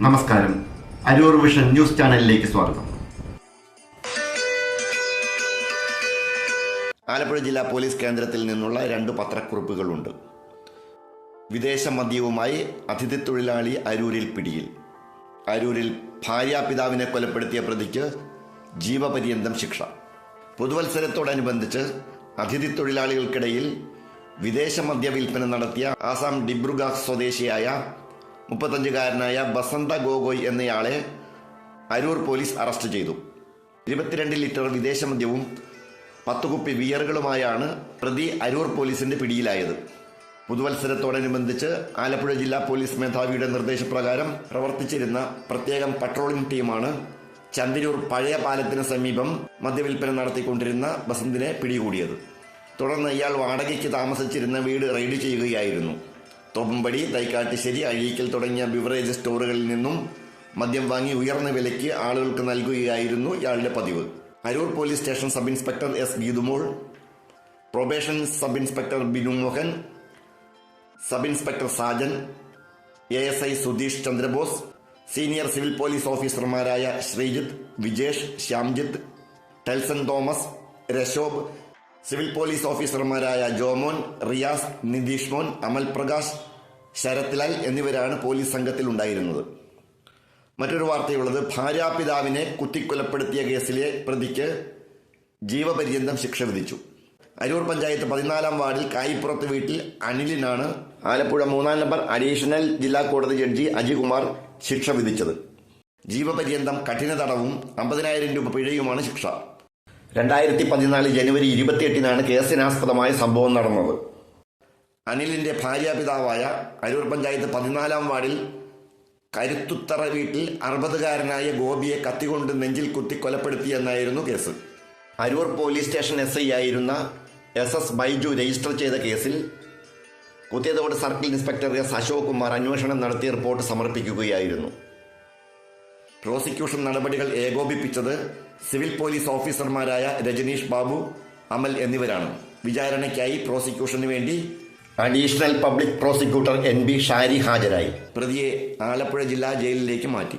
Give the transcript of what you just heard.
നമസ്കാരം. Aroor vision news ചാനലിലേക്ക് സ്വാഗതം. ആലപ്പുഴ ജില്ലാ പോലീസ് കേന്ദ്രത്തിൽ നിന്നുള്ള 2 പത്രക്കുറിപ്പുകളുണ്ട്. വിദേശ മദ്യവുമായി അതിഥി തൊഴിലാളി അരൂരിൽ പിടിയിൽ. അരൂരിൽ ഭാര്യാപിതാവിനെ കൊലപ്പെടുത്തിയ പ്രതിക്ക് ജീവപര്യന്തം ശിക്ഷ. പുതുവത്സരത്തോടനുബന്ധിച്ച് അതിഥി തൊഴിലാളികൾക്കിടയിൽ വിദേശ മദ്യ വിൽപ്പന നടത്തിയ ആസാം ഡിബ്രുഗാഗ് സ്വദേശിയായ 35-കാരനായ ബസന്ത ഗോഗോയ് എന്നയാളെ അരൂർ പോലീസ് അറസ്റ്റ് ചെയ്തു. 22 ലിറ്റർ വിദേശ മദ്യവും 10 കുപ്പി ബിയറുകളുമായാണ് പ്രതി അരൂർ പോലീസിന്റെ പിടിയിലായത്. പുതുവത്സരത്തോടനുബന്ധിച്ച് ആലപ്പുഴ ജില്ലാ പോലീസ് മേധാവിയുടെ നിർദ്ദേശപ്രകാരം പ്രവർത്തിച്ചിരുന്ന പ്രത്യേകം പട്രോളിംഗ് ടീമാണ് ചന്ദിരൂർ പഴയ പാലത്തിന് സമീപം മദ്യവിൽപ്പന നടത്തിക്കൊണ്ടിരുന്ന ബസന്തിനെ പിടികൂടിയത്. തുടർന്ന് ഇയാൾ വാടകയ്ക്ക് താമസിച്ചിരുന്ന വീട് റെയ്ഡ് ചെയ്യുകയായിരുന്നു. തോപ്പുംപടി, തൈക്കാട്ടുശ്ശേരി, അഴീക്കൽ തുടങ്ങിയ ബിവറേജ് സ്റ്റോറുകളിൽ നിന്നും മദ്യം വാങ്ങി ഉയർന്ന വിലയ്ക്ക് ആളുകൾക്ക് നൽകുകയായിരുന്നു ഇയാളുടെ പതിവ്. Aroor police station sub inspector S Geethumol, probation sub inspector Binu Mohan, sub inspector Sajan, ASI Sudheesh Chandrabose, senior civil police ഓഫീസർമാരായ ശ്രീജിത്ത്, വിജേഷ്, ശ്യാംജിത്ത്, ടെൽസൺ തോമസ്, രശോബ്, സിവിൽ പോലീസ് ഓഫീസർമാരായ ജോമോൻ, റിയാസ്, നിതീഷ് മോൻ, അമൽ പ്രകാശ്, ശരത്ലാൽ എന്നിവരാണ് പോലീസ് സംഘത്തിൽ ഉണ്ടായിരുന്നത്. മറ്റൊരു വാർത്തയുള്ളത്, ഭാര്യാപിതാവിനെ കുത്തിക്കൊലപ്പെടുത്തിയ കേസിലെ പ്രതിക്ക് ജീവപര്യന്തം ശിക്ഷ വിധിച്ചു. അരൂർ പഞ്ചായത്ത് 14-ാം വാർഡിൽ കായിപ്പുറത്ത് വീട്ടിൽ അനിലിനാണ് ആലപ്പുഴ 3-ാം നമ്പർ അഡീഷണൽ ജില്ലാ കോടതി ജഡ്ജി അജികുമാർ ശിക്ഷ വിധിച്ചത്. ജീവപര്യന്തം കഠിന തടവും 50,000 രൂപ പിഴയുമാണ് ശിക്ഷ. 2014 ജനുവരി 28-നാണ് കേസിനാസ്പദമായ സംഭവം നടന്നത്. അനിലിന്റെ ഭാര്യാപിതാവായ അരൂർ പഞ്ചായത്ത് 14-ാം വാർഡിൽ കരുത്തുത്തറ വീട്ടിൽ 60-കാരനായ ഗോപിയെ കത്തികൊണ്ട് നെഞ്ചിൽ കുത്തി കൊലപ്പെടുത്തിയെന്നായിരുന്നു case. Aroor police station SI ആയിരുന്ന SS ബൈജു രജിസ്റ്റർ ചെയ്ത കേസിൽ Kuthiyathode circle inspector S Ashok Kumar അന്വേഷണം നടത്തി റിപ്പോർട്ട് സമർപ്പിക്കുകയായിരുന്നു. പ്രോസിക്യൂഷൻ നടപടികൾ ഏകോപിപ്പിച്ചത് സിവിൽ പോലീസ് ഓഫീസർമാരായ രജനീഷ് ബാബു, അമൽ എന്നിവരാണ്. വിചാരണയ്ക്കായി പ്രോസിക്യൂഷന് വേണ്ടി additional public prosecutor NB Shari ഹാജരായി. പ്രതിയെ ആലപ്പുഴ ജില്ലാ ജയിലിലേക്ക് മാറ്റി.